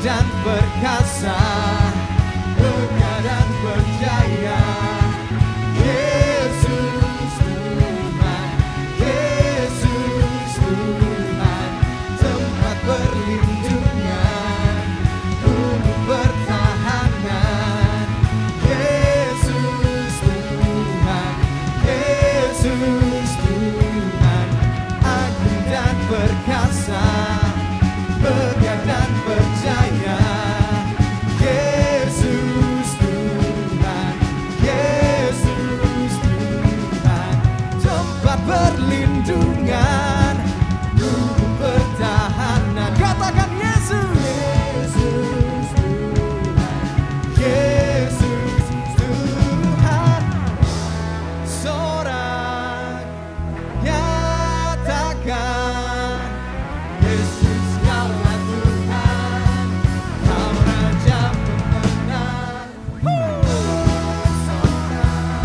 dan perkasa, megah dan berjaya. Yesus Tuhan, Yesus Tuhan, tempat perlindungan, gunung pertahanan. Yesus Tuhan, Yesus Tuhan, agung dan perkasa, megah dan berjaya. Yesus Tuhan, Yesus Tuhan, tempat perlindungan, gunung pertahanan. Katakan Yesus, Yesus Tuhan, Yesus Tuhan. Sorak nyatakan, Yesus kaulah Tuhan, Kau Raja pemenang. Sorak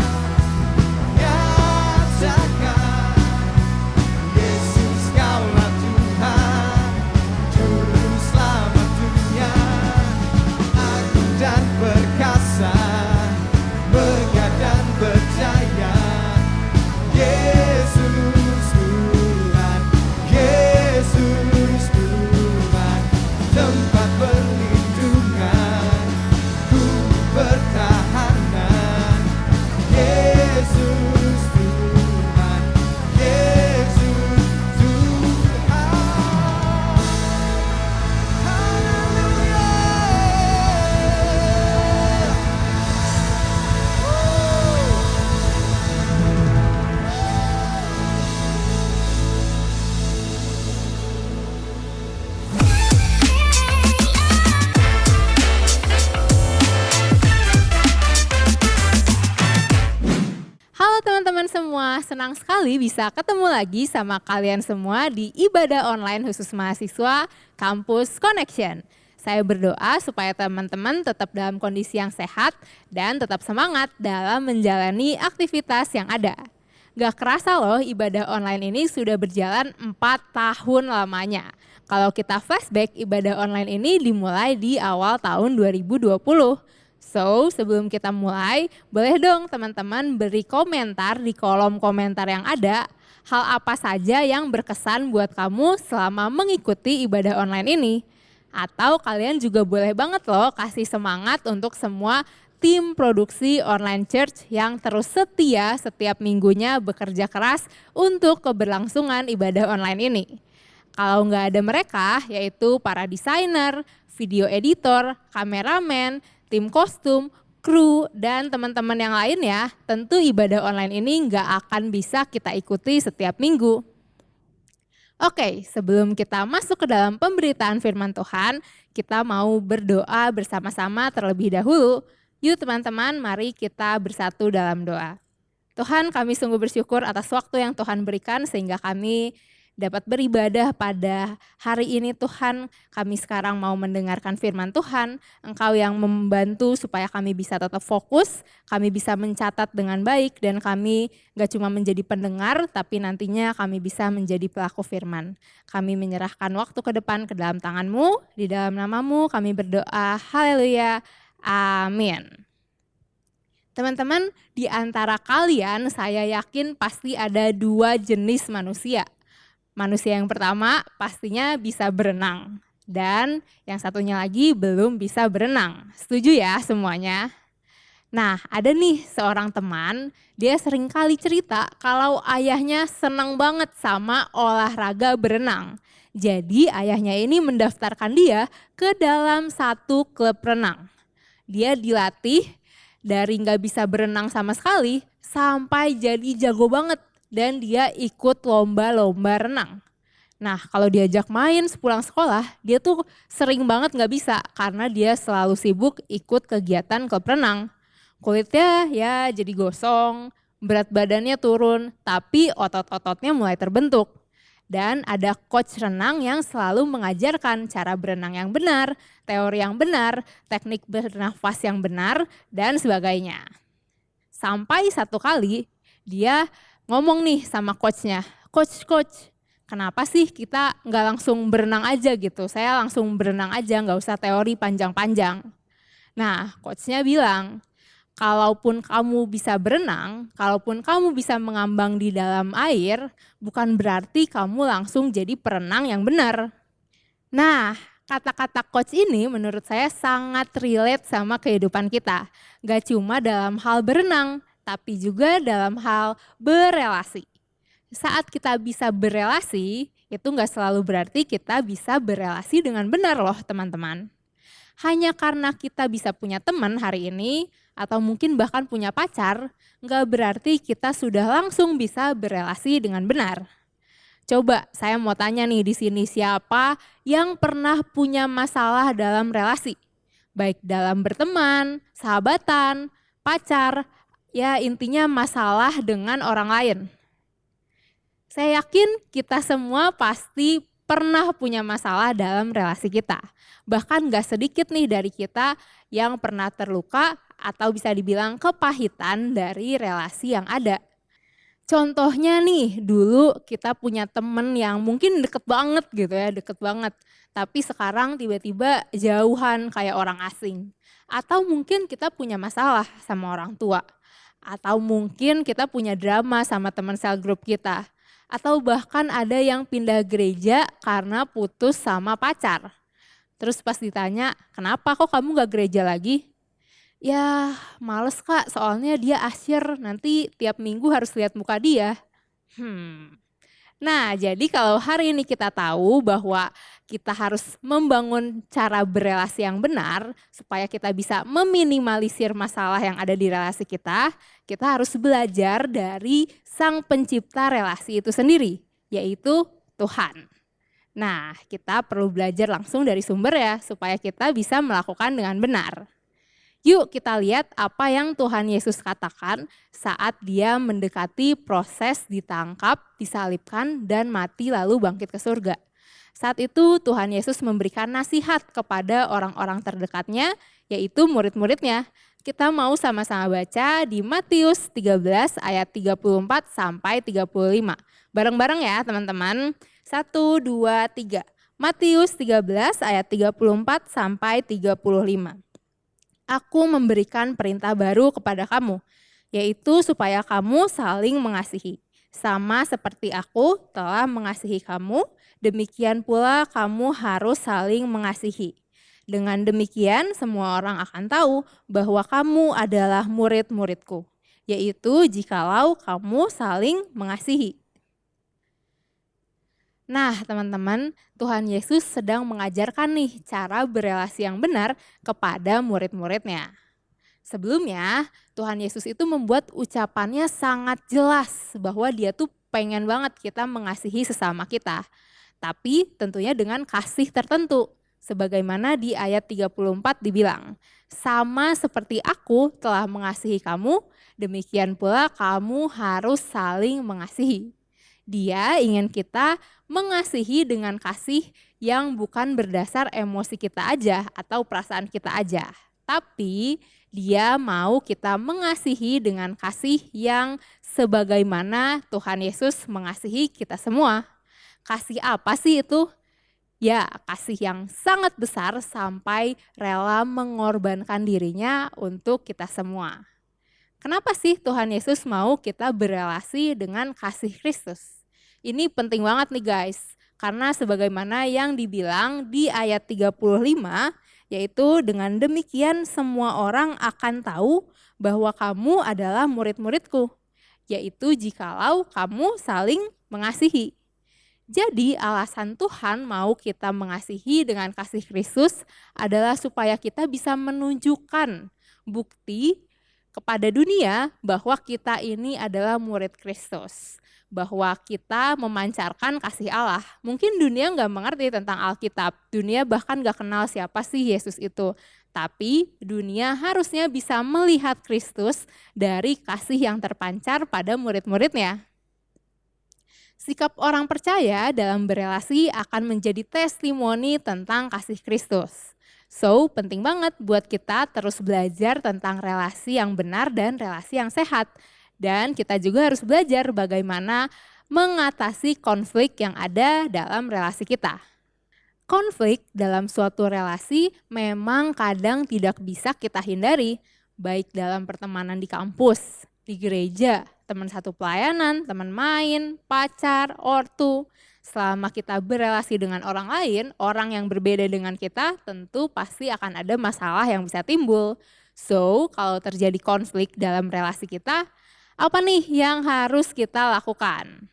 nyatakan, Yesus kaulah Tuhan, Juru Selamat dunia, agung dan perkasa, megah dan berjaya. Yesus Tuhan, Yesus Tuhan, tempat perlindungan, gunung pertahanan. Yesus Tuhan, Yesus Tuhan. Haleluya. Halo teman-teman semua, senang sekali bisa ketemu lagi sama kalian semua di ibadah online khusus mahasiswa Kampus Connection. Saya berdoa supaya teman-teman tetap dalam kondisi yang sehat dan tetap semangat dalam menjalani aktivitas yang ada. Gak kerasa loh, ibadah online ini sudah berjalan 4 tahun lamanya. Kalau kita flashback, ibadah online ini dimulai di awal tahun 2020. So, sebelum kita mulai, boleh dong teman-teman beri komentar di kolom komentar yang ada hal apa saja yang berkesan buat kamu selama mengikuti ibadah online ini. Atau kalian juga boleh banget loh kasih semangat untuk semua tim produksi online church yang terus setia setiap minggunya bekerja keras untuk keberlangsungan ibadah online ini. Kalau nggak ada mereka, yaitu para desainer, video editor, kameramen, tim kostum, kru, dan teman-teman yang lain ya, tentu ibadah online ini nggak akan bisa kita ikuti setiap minggu. Oke, sebelum kita masuk ke dalam pemberitaan firman Tuhan, kita mau berdoa bersama-sama terlebih dahulu. Yuk teman-teman, mari kita bersatu dalam doa. Tuhan, kami sungguh bersyukur atas waktu yang Tuhan berikan sehingga kami dapat beribadah pada hari ini. Tuhan, kami sekarang mau mendengarkan firman Tuhan. Engkau yang membantu supaya kami bisa tetap fokus, kami bisa mencatat dengan baik, dan kami gak cuma menjadi pendengar, tapi nantinya kami bisa menjadi pelaku firman. Kami menyerahkan waktu ke depan ke dalam tangan-Mu, di dalam nama-Mu kami berdoa, haleluya, amin. Teman-teman, di antara kalian saya yakin pasti ada 2 jenis manusia. Manusia yang pertama pastinya bisa berenang dan yang satunya lagi belum bisa berenang. Setuju ya semuanya? Nah, ada nih seorang teman, dia sering kali cerita kalau ayahnya senang banget sama olahraga berenang. Jadi ayahnya ini mendaftarkan dia ke dalam satu klub renang. Dia dilatih dari nggak bisa berenang sama sekali sampai jadi jago banget. Dan dia ikut lomba-lomba renang. Nah, kalau diajak main sepulang sekolah, dia tuh sering banget gak bisa karena dia selalu sibuk ikut kegiatan klub renang. Kulitnya ya jadi gosong, berat badannya turun, tapi otot-ototnya mulai terbentuk. Dan ada coach renang yang selalu mengajarkan cara berenang yang benar, teori yang benar, teknik bernafas yang benar, dan sebagainya. Sampai satu kali dia ngomong nih sama coachnya, coach, kenapa sih kita nggak langsung berenang aja gitu? Saya langsung berenang aja, nggak usah teori panjang-panjang. Nah, coachnya bilang, kalaupun kamu bisa berenang, kalaupun kamu bisa mengambang di dalam air, bukan berarti kamu langsung jadi perenang yang benar. Nah, kata-kata coach ini menurut saya sangat relate sama kehidupan kita. Gak cuma dalam hal berenang, tapi juga dalam hal berelasi. Saat kita bisa berelasi, itu gak selalu berarti kita bisa berelasi dengan benar loh teman-teman. Hanya karena kita bisa punya teman hari ini, atau mungkin bahkan punya pacar, nggak berarti kita sudah langsung bisa berelasi dengan benar. Coba saya mau tanya nih di sini, siapa yang pernah punya masalah dalam relasi? Baik dalam berteman, sahabatan, pacar, ya intinya masalah dengan orang lain. Saya yakin kita semua pasti pernah punya masalah dalam relasi kita. Bahkan gak sedikit nih dari kita yang pernah terluka atau bisa dibilang kepahitan dari relasi yang ada. Contohnya nih, dulu kita punya temen yang mungkin deket banget gitu ya, deket banget. Tapi sekarang tiba-tiba jauhan kayak orang asing. Atau mungkin kita punya masalah sama orang tua. Atau mungkin kita punya drama sama teman sel grup kita. Atau bahkan ada yang pindah gereja karena putus sama pacar. Terus pas ditanya, kenapa kok kamu gak gereja lagi? Ya males kak, soalnya dia asyir, nanti tiap minggu harus lihat muka dia. Nah jadi kalau hari ini kita tahu bahwa kita harus membangun cara berelasi yang benar, supaya kita bisa meminimalisir masalah yang ada di relasi kita harus belajar dari sang pencipta relasi itu sendiri, yaitu Tuhan. Nah kita perlu belajar langsung dari sumber ya, supaya kita bisa melakukan dengan benar. Yuk kita lihat apa yang Tuhan Yesus katakan saat dia mendekati proses ditangkap, disalibkan, dan mati lalu bangkit ke surga. Saat itu Tuhan Yesus memberikan nasihat kepada orang-orang terdekatnya, yaitu murid-muridnya. Kita mau sama-sama baca di Matius 13 ayat 34 sampai 35. Bareng-bareng ya teman-teman. 1, 2, 3. Matius 13 ayat 34 sampai 35. Aku memberikan perintah baru kepada kamu, yaitu supaya kamu saling mengasihi. Sama seperti aku telah mengasihi kamu, demikian pula kamu harus saling mengasihi. Dengan demikian semua orang akan tahu bahwa kamu adalah murid-muridku, yaitu jikalau kamu saling mengasihi. Nah teman-teman, Tuhan Yesus sedang mengajarkan nih cara berelasi yang benar kepada murid-muridnya. Sebelumnya Tuhan Yesus itu membuat ucapannya sangat jelas bahwa dia tuh pengen banget kita mengasihi sesama kita. Tapi tentunya dengan kasih tertentu. Sebagaimana di ayat 34 dibilang, sama seperti aku telah mengasihi kamu, demikian pula kamu harus saling mengasihi. Dia ingin kita mengasihi dengan kasih yang bukan berdasar emosi kita aja atau perasaan kita aja. Tapi dia mau kita mengasihi dengan kasih yang sebagaimana Tuhan Yesus mengasihi kita semua. Kasih apa sih itu? Ya, kasih yang sangat besar sampai rela mengorbankan dirinya untuk kita semua. Kenapa sih Tuhan Yesus mau kita berelasi dengan kasih Kristus? Ini penting banget nih guys, karena sebagaimana yang dibilang di ayat 35, yaitu dengan demikian semua orang akan tahu bahwa kamu adalah murid-muridku, yaitu jikalau kamu saling mengasihi. Jadi alasan Tuhan mau kita mengasihi dengan kasih Kristus adalah supaya kita bisa menunjukkan bukti kepada dunia bahwa kita ini adalah murid Kristus. Bahwa kita memancarkan kasih Allah. Mungkin dunia nggak mengerti tentang Alkitab. Dunia bahkan nggak kenal siapa sih Yesus itu. Tapi dunia harusnya bisa melihat Kristus dari kasih yang terpancar pada murid-muridnya. Sikap orang percaya dalam berelasi akan menjadi testimoni tentang kasih Kristus. So, penting banget buat kita terus belajar tentang relasi yang benar dan relasi yang sehat. Dan kita juga harus belajar bagaimana mengatasi konflik yang ada dalam relasi kita. Konflik dalam suatu relasi memang kadang tidak bisa kita hindari, baik dalam pertemanan di kampus, di gereja, teman satu pelayanan, teman main, pacar, ortu. Selama kita berelasi dengan orang lain, orang yang berbeda dengan kita, tentu pasti akan ada masalah yang bisa timbul. So, kalau terjadi konflik dalam relasi kita, apa nih yang harus kita lakukan?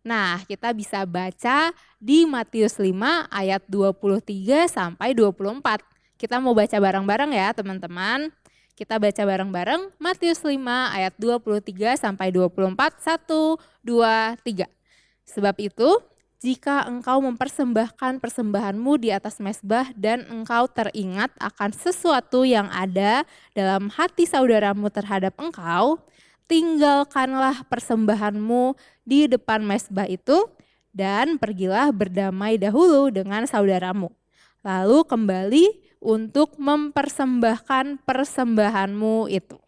Nah, kita bisa baca di Matius 5 ayat 23 sampai 24. Kita mau baca bareng-bareng ya teman-teman. Kita baca bareng-bareng Matius 5 ayat 23 sampai 24. 1, 2, 3. Sebab itu, jika engkau mempersembahkan persembahanmu di atas mezbah dan engkau teringat akan sesuatu yang ada dalam hati saudaramu terhadap engkau, tinggalkanlah persembahanmu di depan mezbah itu dan pergilah berdamai dahulu dengan saudaramu. Lalu kembali untuk mempersembahkan persembahanmu itu.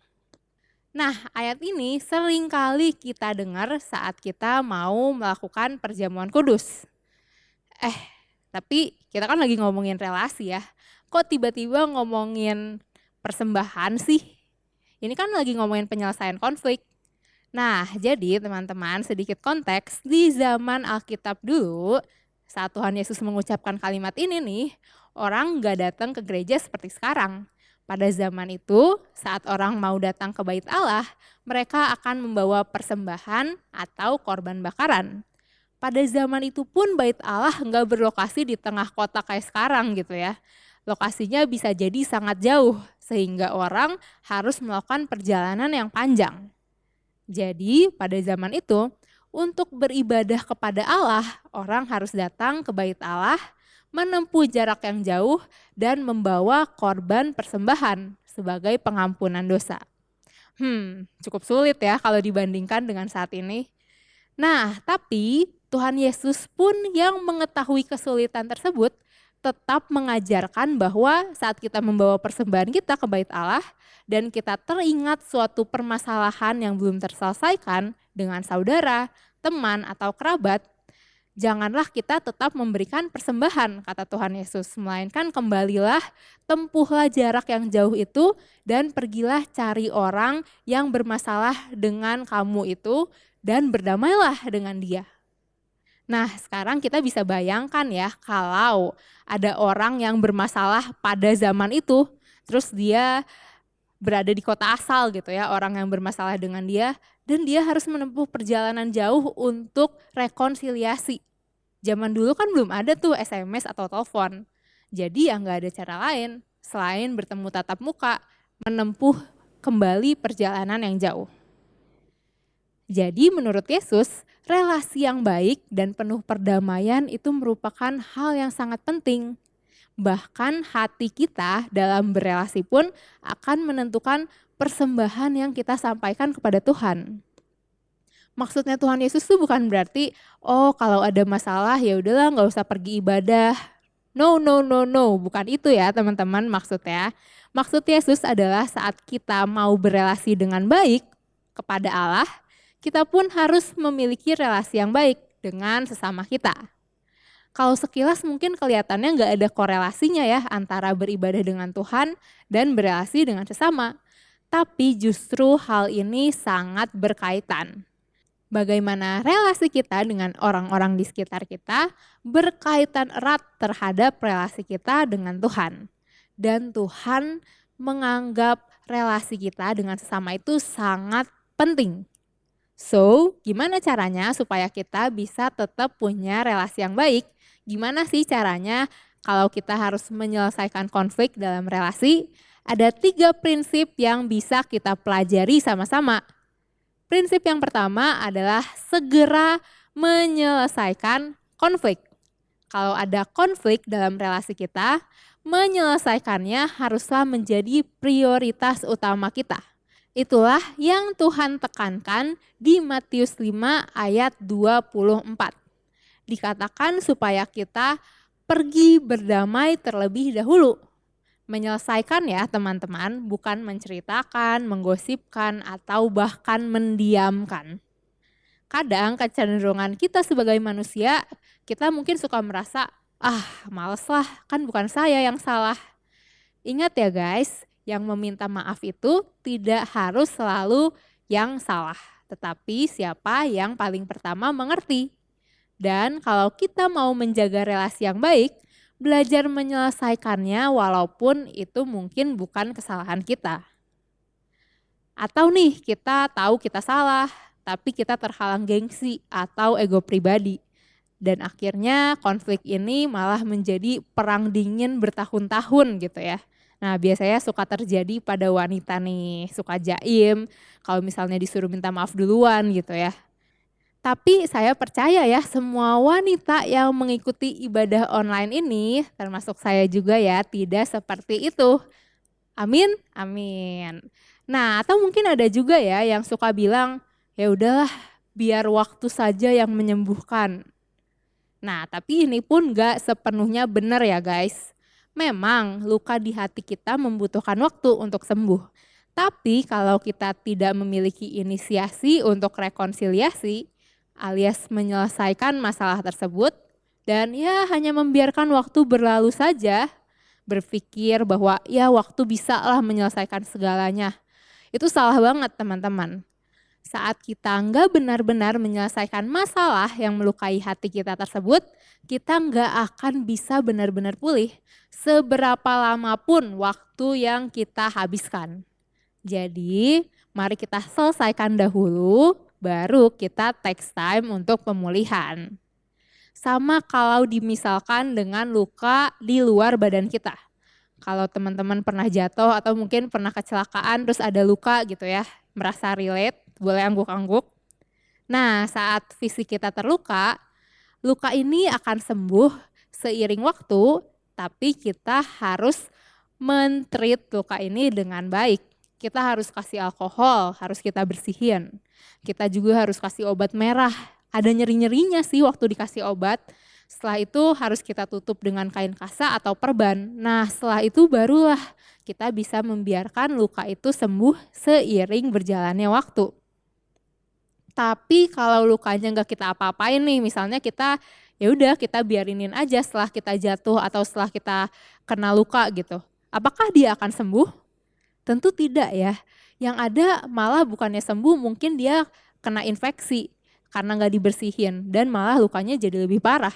Nah, ayat ini seringkali kita dengar saat kita mau melakukan perjamuan kudus. Tapi kita kan lagi ngomongin relasi ya. Kok tiba-tiba ngomongin persembahan sih? Ini kan lagi ngomongin penyelesaian konflik. Nah, jadi teman-teman sedikit konteks, di zaman Alkitab dulu, saat Tuhan Yesus mengucapkan kalimat ini nih, orang gak datang ke gereja seperti sekarang. Pada zaman itu, saat orang mau datang ke bait Allah, mereka akan membawa persembahan atau korban bakaran. Pada zaman itu pun bait Allah nggak berlokasi di tengah kota kayak sekarang gitu ya. Lokasinya bisa jadi sangat jauh, sehingga orang harus melakukan perjalanan yang panjang. Jadi pada zaman itu, untuk beribadah kepada Allah, orang harus datang ke bait Allah, menempuh jarak yang jauh dan membawa korban persembahan sebagai pengampunan dosa. Cukup sulit ya kalau dibandingkan dengan saat ini. Nah, tapi Tuhan Yesus pun yang mengetahui kesulitan tersebut tetap mengajarkan bahwa saat kita membawa persembahan kita ke bait Allah dan kita teringat suatu permasalahan yang belum terselesaikan dengan saudara, teman, atau kerabat, janganlah kita tetap memberikan persembahan, kata Tuhan Yesus, melainkan kembalilah, tempuhlah jarak yang jauh itu dan pergilah cari orang yang bermasalah dengan kamu itu dan berdamailah dengan dia. Nah, sekarang kita bisa bayangkan ya, kalau ada orang yang bermasalah pada zaman itu, terus dia berada di kota asal gitu ya, orang yang bermasalah dengan dia, dan dia harus menempuh perjalanan jauh untuk rekonsiliasi. Zaman dulu kan belum ada tuh SMS atau telepon, jadi ya nggak ada cara lain selain bertemu tatap muka, menempuh kembali perjalanan yang jauh. Jadi menurut Yesus, relasi yang baik dan penuh perdamaian itu merupakan hal yang sangat penting. Bahkan hati kita dalam berelasi pun akan menentukan persembahan yang kita sampaikan kepada Tuhan. Maksudnya Tuhan Yesus itu bukan berarti, kalau ada masalah ya udahlah nggak usah pergi ibadah. No, bukan itu ya teman-teman maksudnya. Maksud Yesus adalah saat kita mau berelasi dengan baik kepada Allah, kita pun harus memiliki relasi yang baik dengan sesama kita. Kalau sekilas mungkin kelihatannya nggak ada korelasinya ya antara beribadah dengan Tuhan dan berelasi dengan sesama. Tapi justru hal ini sangat berkaitan. Bagaimana relasi kita dengan orang-orang di sekitar kita berkaitan erat terhadap relasi kita dengan Tuhan. Dan Tuhan menganggap relasi kita dengan sesama itu sangat penting. So, gimana caranya supaya kita bisa tetap punya relasi yang baik? Gimana sih caranya kalau kita harus menyelesaikan konflik dalam relasi? Ada 3 prinsip yang bisa kita pelajari sama-sama. Prinsip yang pertama adalah segera menyelesaikan konflik. Kalau ada konflik dalam relasi kita, menyelesaikannya haruslah menjadi prioritas utama kita. Itulah yang Tuhan tekankan di Matius 5 ayat 24. Dikatakan supaya kita pergi berdamai terlebih dahulu. Menyelesaikan ya teman-teman, bukan menceritakan, menggosipkan, atau bahkan mendiamkan. Kadang kecenderungan kita sebagai manusia, kita mungkin suka merasa, males lah, kan bukan saya yang salah. Ingat ya guys, yang meminta maaf itu tidak harus selalu yang salah, tetapi siapa yang paling pertama mengerti. Dan kalau kita mau menjaga relasi yang baik, belajar menyelesaikannya walaupun itu mungkin bukan kesalahan kita. Atau nih kita tahu kita salah, tapi kita terhalang gengsi atau ego pribadi. Dan akhirnya konflik ini malah menjadi perang dingin bertahun-tahun gitu ya. Nah biasanya suka terjadi pada wanita nih, suka jaim kalau misalnya disuruh minta maaf duluan gitu ya. Tapi saya percaya ya semua wanita yang mengikuti ibadah online ini, termasuk saya juga ya, tidak seperti itu. Amin, amin. Nah, atau mungkin ada juga ya yang suka bilang, ya udahlah, biar waktu saja yang menyembuhkan. Nah, tapi ini pun gak sepenuhnya benar ya guys. Memang luka di hati kita membutuhkan waktu untuk sembuh. Tapi kalau kita tidak memiliki inisiasi untuk rekonsiliasi, alias menyelesaikan masalah tersebut, dan ya hanya membiarkan waktu berlalu saja, berpikir bahwa ya waktu bisa lah menyelesaikan segalanya. Itu salah banget teman-teman. Saat kita nggak benar-benar menyelesaikan masalah yang melukai hati kita tersebut, kita nggak akan bisa benar-benar pulih seberapa lama pun waktu yang kita habiskan. Jadi mari kita selesaikan dahulu, baru kita take time untuk pemulihan. Sama kalau dimisalkan dengan luka di luar badan kita. Kalau teman-teman pernah jatuh atau mungkin pernah kecelakaan terus ada luka gitu ya, merasa relate, boleh angguk-angguk. Nah saat fisik kita terluka, luka ini akan sembuh seiring waktu, tapi kita harus men-treat luka ini dengan baik. Kita harus kasih alkohol, harus kita bersihin. Kita juga harus kasih obat merah. Ada nyeri-nyerinya sih waktu dikasih obat. Setelah itu harus kita tutup dengan kain kasa atau perban. Nah setelah itu barulah kita bisa membiarkan luka itu sembuh seiring berjalannya waktu. Tapi kalau lukanya nggak kita apa-apain nih, misalnya kita ya udah kita biarinin aja setelah kita jatuh atau setelah kita kena luka gitu. Apakah dia akan sembuh? Tentu tidak ya. Yang ada malah bukannya sembuh, mungkin dia kena infeksi karena nggak dibersihin dan malah lukanya jadi lebih parah.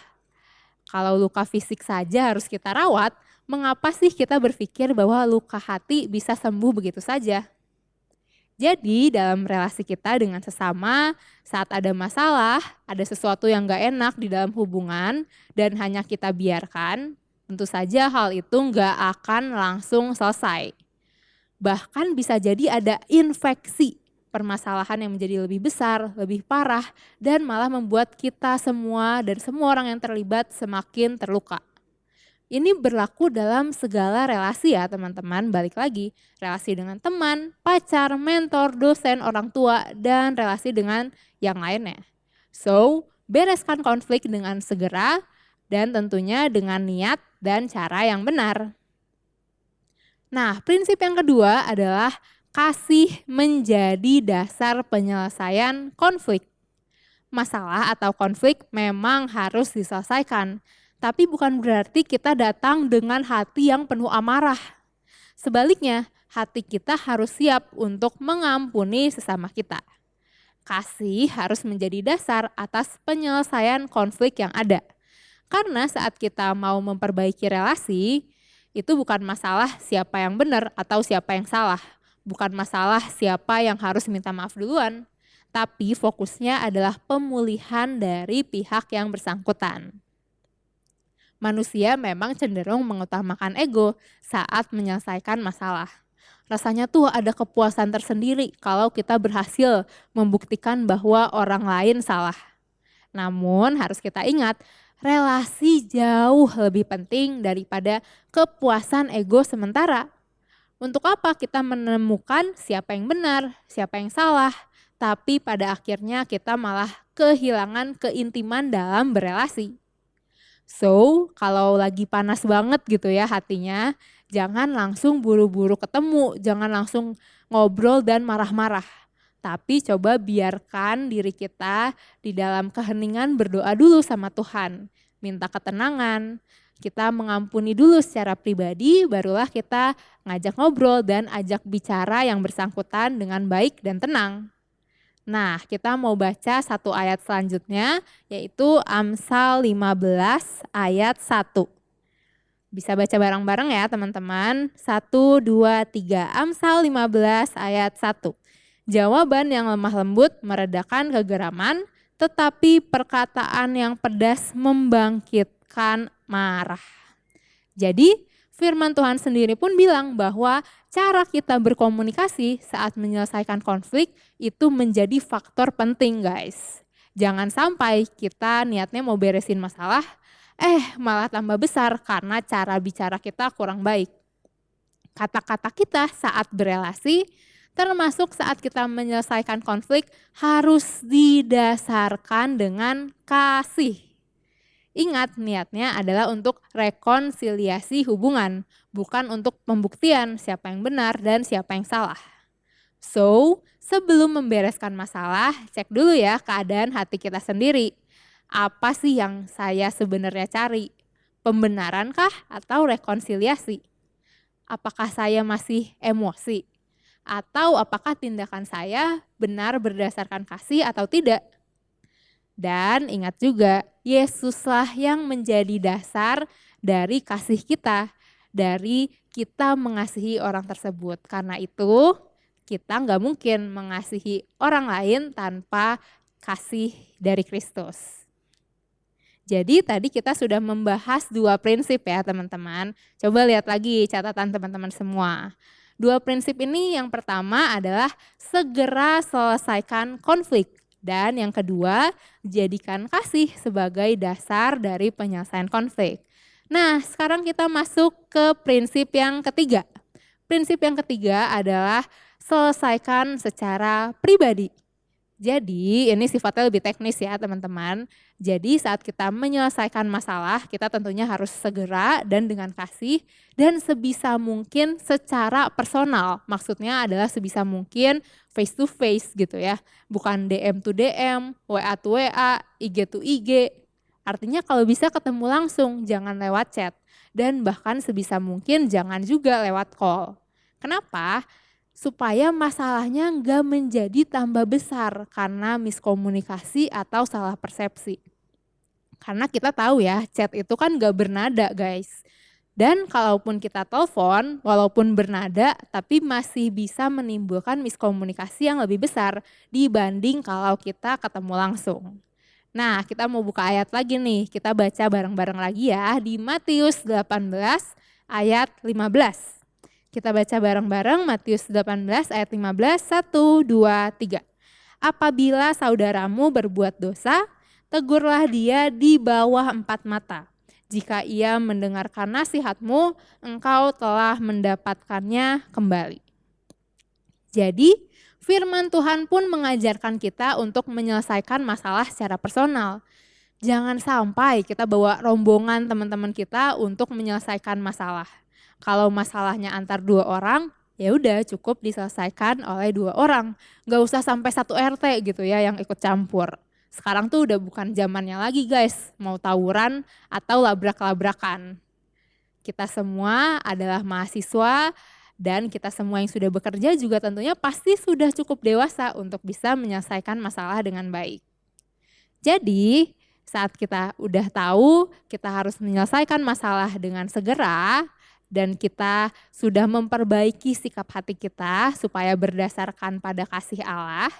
Kalau luka fisik saja harus kita rawat, mengapa sih kita berpikir bahwa luka hati bisa sembuh begitu saja? Jadi dalam relasi kita dengan sesama, saat ada masalah, ada sesuatu yang gak enak di dalam hubungan dan hanya kita biarkan, tentu saja hal itu gak akan langsung selesai. Bahkan bisa jadi ada infeksi, permasalahan yang menjadi lebih besar, lebih parah, dan malah membuat kita semua dan semua orang yang terlibat semakin terluka. Ini berlaku dalam segala relasi ya teman-teman, balik lagi. Relasi dengan teman, pacar, mentor, dosen, orang tua, dan relasi dengan yang lainnya. So, bereskan konflik dengan segera dan tentunya dengan niat dan cara yang benar. Nah, prinsip yang kedua adalah kasih menjadi dasar penyelesaian konflik. Masalah atau konflik memang harus diselesaikan. Tapi bukan berarti kita datang dengan hati yang penuh amarah. Sebaliknya, hati kita harus siap untuk mengampuni sesama kita. Kasih harus menjadi dasar atas penyelesaian konflik yang ada. Karena saat kita mau memperbaiki relasi, itu bukan masalah siapa yang benar atau siapa yang salah. Bukan masalah siapa yang harus minta maaf duluan. Tapi fokusnya adalah pemulihan dari pihak yang bersangkutan. Manusia memang cenderung mengutamakan ego saat menyelesaikan masalah. Rasanya tuh ada kepuasan tersendiri kalau kita berhasil membuktikan bahwa orang lain salah. Namun harus kita ingat, relasi jauh lebih penting daripada kepuasan ego sementara. Untuk apa kita menemukan siapa yang benar, siapa yang salah, tapi pada akhirnya kita malah kehilangan keintiman dalam berelasi. So, kalau lagi panas banget gitu ya hatinya, jangan langsung buru-buru ketemu, jangan langsung ngobrol dan marah-marah. Tapi coba biarkan diri kita di dalam keheningan berdoa dulu sama Tuhan. Minta ketenangan, kita mengampuni dulu secara pribadi, barulah kita ngajak ngobrol dan ajak bicara yang bersangkutan dengan baik dan tenang. Nah, kita mau baca satu ayat selanjutnya, yaitu Amsal 15 ayat 1. Bisa baca bareng-bareng ya teman-teman. 1, 2, 3. Amsal 15 ayat 1. Jawaban yang lemah lembut meredakan kegeraman, tetapi perkataan yang pedas membangkitkan marah. Jadi firman Tuhan sendiri pun bilang bahwa cara kita berkomunikasi saat menyelesaikan konflik itu menjadi faktor penting, guys. Jangan sampai kita niatnya mau beresin masalah, malah tambah besar karena cara bicara kita kurang baik. Kata-kata kita saat berelasi, termasuk saat kita menyelesaikan konflik, harus didasarkan dengan kasih. Ingat, niatnya adalah untuk rekonsiliasi hubungan, bukan untuk pembuktian siapa yang benar dan siapa yang salah. So, sebelum membereskan masalah, cek dulu ya keadaan hati kita sendiri. Apa sih yang saya sebenarnya cari? Pembenarankah atau rekonsiliasi? Apakah saya masih emosi? Atau apakah tindakan saya benar berdasarkan kasih atau tidak? Dan ingat juga, Yesuslah yang menjadi dasar dari kasih kita, dari kita mengasihi orang tersebut. Karena itu kita nggak mungkin mengasihi orang lain tanpa kasih dari Kristus. Jadi tadi kita sudah membahas 2 prinsip ya teman-teman. Coba lihat lagi catatan teman-teman semua. 2 prinsip ini yang pertama adalah segera selesaikan konflik. Dan yang kedua, jadikan kasih sebagai dasar dari penyelesaian konflik. Nah, sekarang kita masuk ke prinsip yang ketiga. Prinsip yang ketiga adalah selesaikan secara pribadi. Jadi ini sifatnya lebih teknis ya teman-teman. Jadi saat kita menyelesaikan masalah, kita tentunya harus segera dan dengan kasih dan sebisa mungkin secara personal. Maksudnya adalah sebisa mungkin face to face gitu ya. Bukan DM to DM, WA to WA, IG to IG. Artinya kalau bisa ketemu langsung, jangan lewat chat. Dan bahkan sebisa mungkin jangan juga lewat call. Kenapa? Supaya masalahnya nggak menjadi tambah besar karena miskomunikasi atau salah persepsi. Karena kita tahu ya, chat itu kan nggak bernada guys. Dan kalaupun kita telepon, walaupun bernada, tapi masih bisa menimbulkan miskomunikasi yang lebih besar dibanding kalau kita ketemu langsung. Nah, kita mau buka ayat lagi nih, kita baca bareng-bareng lagi ya di Matius 18 ayat 15. Kita baca bareng-bareng Matius 18 ayat 15, 1, 2, 3. Apabila saudaramu berbuat dosa, tegurlah dia di bawah 4 mata. Jika ia mendengarkan nasihatmu, engkau telah mendapatkannya kembali. Jadi, firman Tuhan pun mengajarkan kita untuk menyelesaikan masalah secara personal. Jangan sampai kita bawa rombongan teman-teman kita untuk menyelesaikan masalah. Kalau masalahnya antar 2 orang, ya udah cukup diselesaikan oleh 2 orang. Gak usah sampai 1 RT gitu ya yang ikut campur. Sekarang tuh udah bukan zamannya lagi guys, mau tawuran atau labrak-labrakan. Kita semua adalah mahasiswa dan kita semua yang sudah bekerja juga tentunya pasti sudah cukup dewasa untuk bisa menyelesaikan masalah dengan baik. Jadi saat kita udah tahu kita harus menyelesaikan masalah dengan segera, dan kita sudah memperbaiki sikap hati kita supaya berdasarkan pada kasih Allah,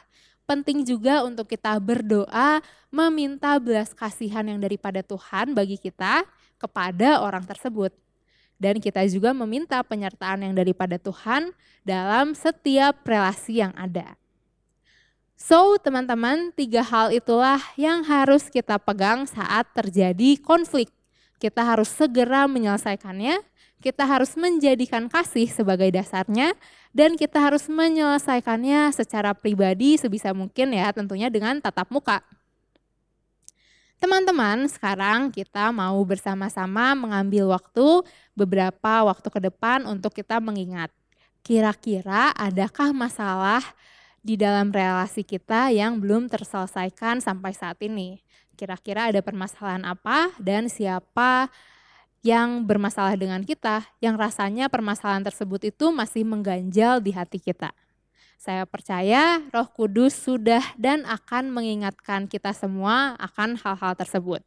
penting juga untuk kita berdoa meminta belas kasihan yang daripada Tuhan bagi kita kepada orang tersebut. Dan kita juga meminta penyertaan yang daripada Tuhan dalam setiap relasi yang ada. So teman-teman, 3 hal itulah yang harus kita pegang saat terjadi konflik. Kita harus segera menyelesaikannya, kita harus menjadikan kasih sebagai dasarnya, dan kita harus menyelesaikannya secara pribadi sebisa mungkin ya tentunya dengan tatap muka. Teman-teman, sekarang kita mau bersama-sama mengambil beberapa waktu ke depan untuk kita mengingat. Kira-kira adakah masalah di dalam relasi kita yang belum terselesaikan sampai saat ini. Kira-kira ada permasalahan apa dan siapa yang bermasalah dengan kita, yang rasanya permasalahan tersebut itu masih mengganjal di hati kita. Saya percaya Roh Kudus sudah dan akan mengingatkan kita semua akan hal-hal tersebut.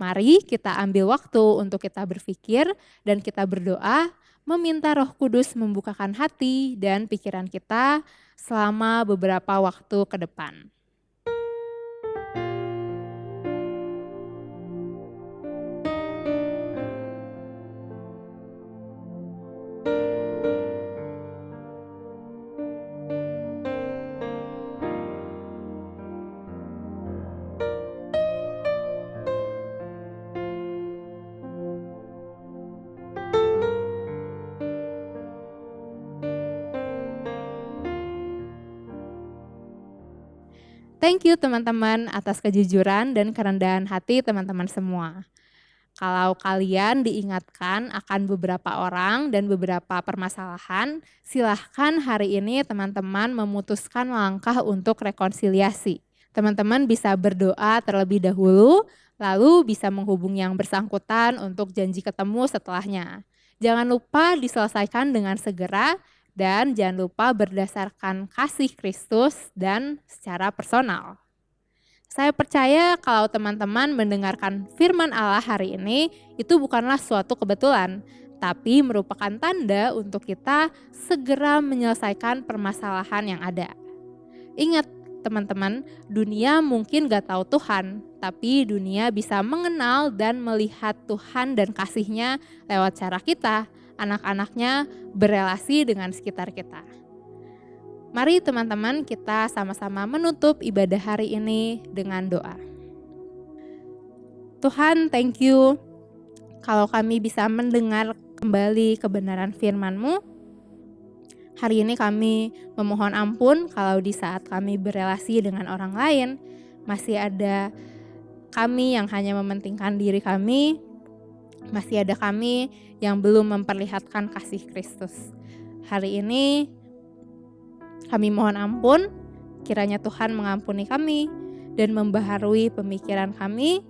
Mari kita ambil waktu untuk kita berpikir dan kita berdoa, meminta Roh Kudus membukakan hati dan pikiran kita selama beberapa waktu ke depan. Thank you teman-teman atas kejujuran dan kerendahan hati teman-teman semua. Kalau kalian diingatkan akan beberapa orang dan beberapa permasalahan, silahkan hari ini teman-teman memutuskan langkah untuk rekonsiliasi. Teman-teman bisa berdoa terlebih dahulu, lalu bisa menghubungi yang bersangkutan untuk janji ketemu setelahnya. Jangan lupa diselesaikan dengan segera, dan jangan lupa berdasarkan kasih Kristus dan secara personal. Saya percaya kalau teman-teman mendengarkan firman Allah hari ini, itu bukanlah suatu kebetulan, tapi merupakan tanda untuk kita segera menyelesaikan permasalahan yang ada. Ingat teman-teman, dunia mungkin gak tahu Tuhan, tapi dunia bisa mengenal dan melihat Tuhan dan kasih-Nya lewat cara kita, anak-anaknya, berelasi dengan sekitar kita. Mari teman-teman kita sama-sama menutup ibadah hari ini dengan doa. Tuhan, thank you kalau kami bisa mendengar kembali kebenaran firman-Mu. Hari ini kami memohon ampun kalau di saat kami berelasi dengan orang lain, masih ada kami yang hanya mementingkan diri kami, masih ada kami yang belum memperlihatkan kasih Kristus. Hari ini kami mohon ampun, kiranya Tuhan mengampuni kami dan membaharui pemikiran kami,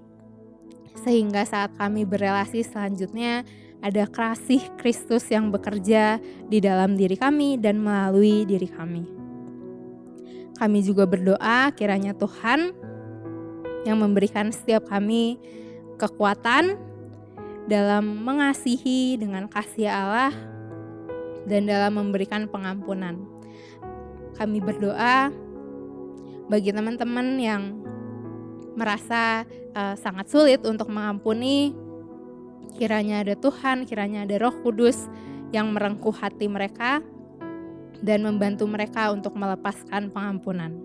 sehingga saat kami berelasi selanjutnya ada kasih Kristus yang bekerja di dalam diri kami dan melalui diri kami. Kami juga berdoa kiranya Tuhan yang memberikan setiap kami kekuatan dalam mengasihi dengan kasih Allah dan dalam memberikan pengampunan. Kami berdoa bagi teman-teman yang merasa sangat sulit untuk mengampuni, kiranya ada Tuhan, kiranya ada Roh Kudus yang merengkuh hati mereka dan membantu mereka untuk melepaskan pengampunan.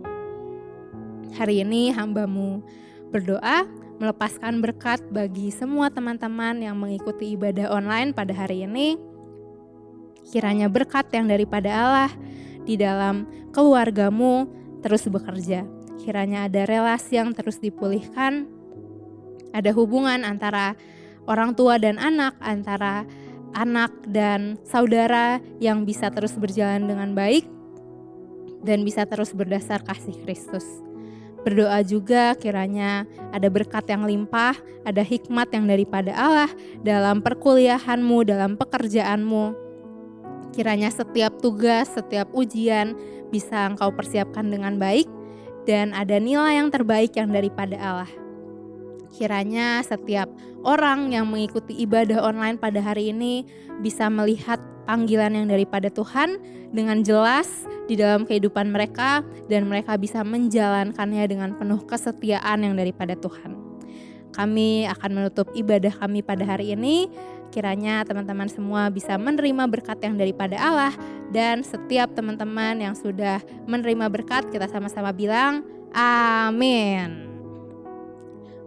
Hari ini hamba-Mu berdoa melepaskan berkat bagi semua teman-teman yang mengikuti ibadah online pada hari ini. Kiranya berkat yang daripada Allah di dalam keluarga-Mu terus bekerja. Kiranya ada relasi yang terus dipulihkan, ada hubungan antara orang tua dan anak, antara anak dan saudara yang bisa terus berjalan dengan baik dan bisa terus berdasar kasih Kristus. Berdoa juga kiranya ada berkat yang limpah, ada hikmat yang daripada Allah dalam perkuliahan-Mu, dalam pekerjaan-Mu. Kiranya setiap tugas, setiap ujian bisa Engkau persiapkan dengan baik dan ada nilai yang terbaik yang daripada Allah. Kiranya setiap orang yang mengikuti ibadah online pada hari ini bisa melihat panggilan yang daripada Tuhan dengan jelas di dalam kehidupan mereka dan mereka bisa menjalankannya dengan penuh kesetiaan yang daripada Tuhan. Kami akan menutup ibadah kami pada hari ini. Kiranya teman-teman semua bisa menerima berkat yang daripada Allah dan setiap teman-teman yang sudah menerima berkat kita sama-sama bilang amin.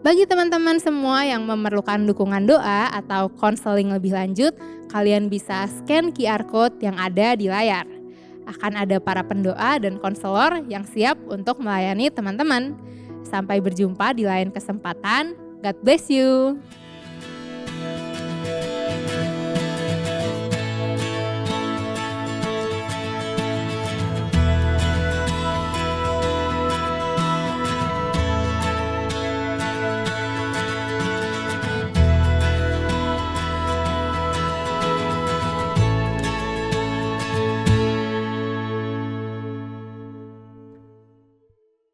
Bagi teman-teman semua yang memerlukan dukungan doa atau konseling lebih lanjut, kalian bisa scan QR Code yang ada di layar. Akan ada para pendoa dan konselor yang siap untuk melayani teman-teman. Sampai berjumpa di lain kesempatan. God bless you.